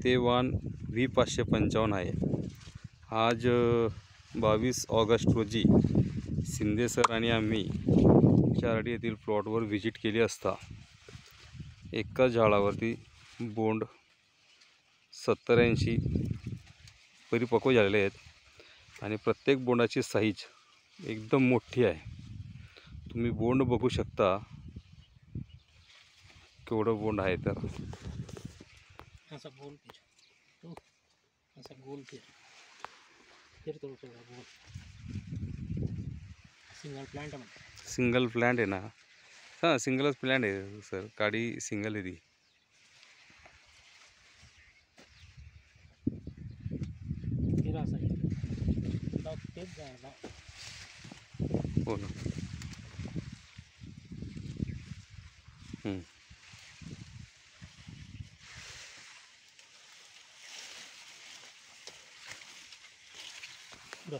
ते वाण V555 आहे। आज 22 ऑगस्ट रोजी शिंदे सर आणि आम्ही चारडी येथील प्लॉटवर व्हिजिट केली असता एका झाडावरती बोंड 70-80 परिपक्व झालेले आहेत आणि प्रत्येक बोंडाची साईज एकदम मोठी आहे। तुम्ही बोंड बघू शकता केवढं बोंड आहे। तर असा गोल फिर असा गोल फिर तो गोल सिंगल प्लांट आहे ना। हां, सिंगलच प्लांट आहे सर, काडी सिंगल आहे ती। फिर असा तेच जायला हो ना। बरं